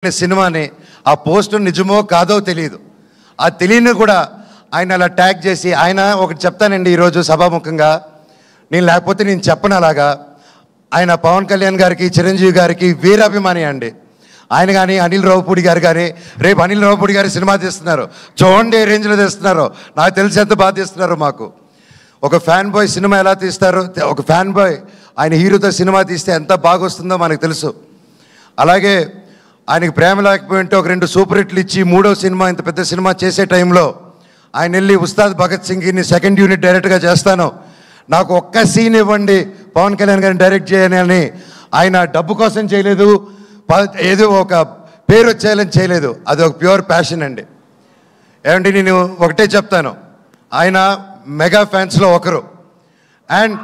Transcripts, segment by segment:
సినిమాని ఆ పోస్టర్ నిజమో కాదో తెలియదు. ఆ తెలియని కూడా ఆయన అలా ట్యాగ్ చేసి ఆయన ఒకటి చెప్తానండి ఈరోజు సభాముఖంగా, నేను లేకపోతే నేను చెప్పను అలాగా. ఆయన పవన్ కళ్యాణ్ గారికి చిరంజీవి గారికి వీరాభిమాని అండి. ఆయన కానీ అనిల్ రావుపూడి గారు కానీ, రేపు అనిల్ రావుపూడి గారి సినిమా తీస్తున్నారు, చూడండి ఏ రేంజ్లో తీస్తున్నారు, నాకు తెలిసి ఎంత బాగా తీస్తున్నారు. మాకు ఒక ఫ్యాన్ బాయ్ సినిమా ఎలా తీస్తారో, ఒక ఫ్యాన్ బాయ్ ఆయన హీరోతో సినిమా తీస్తే ఎంత బాగా వస్తుందో మనకు తెలుసు. అలాగే ఆయనకి ప్రేమ లేకపోయింటే ఒక 2 సూపర్ హిట్లు ఇచ్చి 3వ సినిమా ఇంత పెద్ద సినిమా చేసే టైంలో ఆయన వెళ్ళి ఉస్తాద్ భగత్ సింగ్ని 2nd యూనిట్ డైరెక్ట్గా చేస్తాను, నాకు ఒక్క సీన్ ఇవ్వండి పవన్ కళ్యాణ్ గారిని డైరెక్ట్ చేయని ఆయన డబ్బు కోసం చేయలేదు, ఏదో ఒక పేరు వచ్చేయాలని చేయలేదు. అది ఒక ప్యూర్ ప్యాషన్ అండి. ఏమంటే నేను ఒకటే చెప్తాను, ఆయన మెగా ఫ్యాన్స్లో ఒకరు, అండ్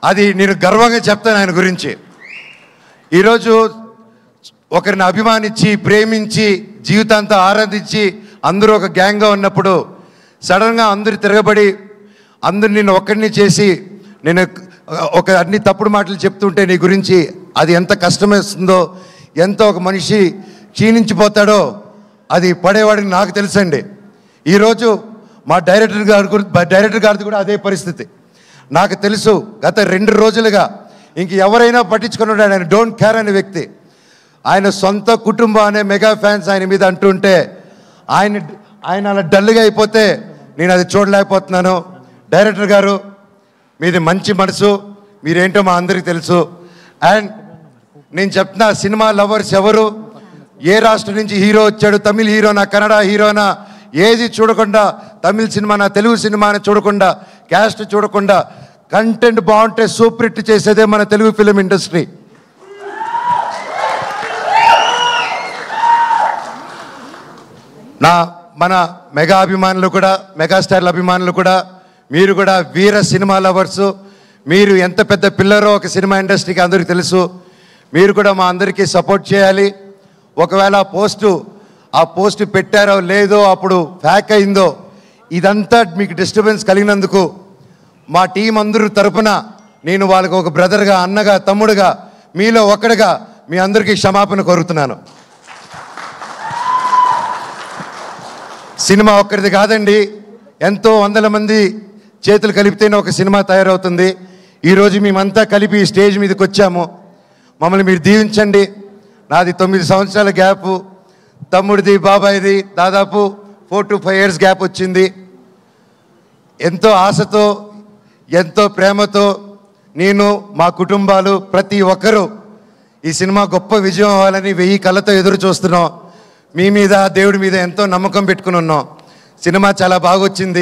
అది నేను గర్వంగా చెప్తాను ఆయన గురించి. ఈరోజు ఒకరిని అభిమానించి ప్రేమించి జీవితాంతం ఆరాధించి అందరూ ఒక గ్యాంగ్గా ఉన్నప్పుడు సడన్గా అందరు తిరగబడి అందరు నిన్ను ఒక్కడిని చేసి నేను ఒక అన్ని తప్పుడు మాటలు చెప్తుంటే నీ గురించి అది ఎంత కష్టమేస్తుందో, ఎంత ఒక మనిషి క్షీణించిపోతాడో అది పడేవాడికి నాకు తెలుసండి. ఈరోజు మా డైరెక్టర్ గారిది కూడా అదే పరిస్థితి నాకు తెలుసు. గత 2 రోజులుగా ఇంక ఎవరైనా పట్టించుకున్నాడు, ఆయన డోంట్ కేర్ అనే వ్యక్తి. ఆయన సొంత కుటుంబం అనే మెగా ఫ్యాన్స్ ఆయన మీద అంటుంటే ఆయన అలా డల్గా అయిపోతే నేను అది చూడలేకపోతున్నాను. డైరెక్టర్ గారు, మీది మంచి మనసు, మీరేంటో మా అందరికీ తెలుసు. అండ్ నేను చెప్తున్నా, సినిమా లవర్స్ ఎవరు, ఏ రాష్ట్రం నుంచి హీరో వచ్చాడు, తమిళ హీరోనా కన్నడ హీరోనా ఏది చూడకుండా, తమిళ సినిమానా తెలుగు సినిమాని చూడకుండా, క్యాస్ట్ చూడకుండా, కంటెంట్ బాగుంటే సూపర్ హిట్ చేసేదే మన తెలుగు ఫిలిం ఇండస్ట్రీ. మన మెగా అభిమానులు కూడా, మెగాస్టార్ల అభిమానులు కూడా, మీరు కూడా వీర సినిమా లవర్సు, మీరు ఎంత పెద్ద పిల్లరో ఒక సినిమా ఇండస్ట్రీకి అందరికీ తెలుసు. మీరు కూడా మా అందరికీ సపోర్ట్ చేయాలి. ఒకవేళ ఆ పోస్టు పెట్టారో లేదో, అప్పుడు ఫ్యాక్ అయిందో, ఇదంతా మీకు డిస్టర్బెన్స్ కలిగినందుకు మా టీం అందరూ తరపున నేను వాళ్ళకి ఒక బ్రదర్గా, అన్నగా, తమ్ముడుగా, మీలో ఒకడుగా మీ అందరికీ క్షమాపణ కోరుతున్నాను. సినిమా ఒక్కరిది కాదండి, ఎంతో వందల మంది చేతులు కలిపితేనే ఒక సినిమా తయారవుతుంది. ఈరోజు మేమంతా కలిపి ఈ స్టేజ్ మీదకి వచ్చాము, మమ్మల్ని మీరు దీవించండి. నాది 9 సంవత్సరాల గ్యాపు, తమ్ముడిది బాబాయిది దాదాపు 4 to 5 years గ్యాప్ వచ్చింది. ఎంతో ఆశతో, ఎంతో ప్రేమతో నేను, మా కుటుంబాలు, ప్రతి ఒక్కరూ ఈ సినిమా గొప్ప విజయం అవ్వాలని 1000 కళ్ళతో ఎదురు చూస్తున్నాం. మీ మీద, దేవుడి మీద ఎంతో నమ్మకం పెట్టుకుని ఉన్నాం. సినిమా చాలా బాగా వచ్చింది.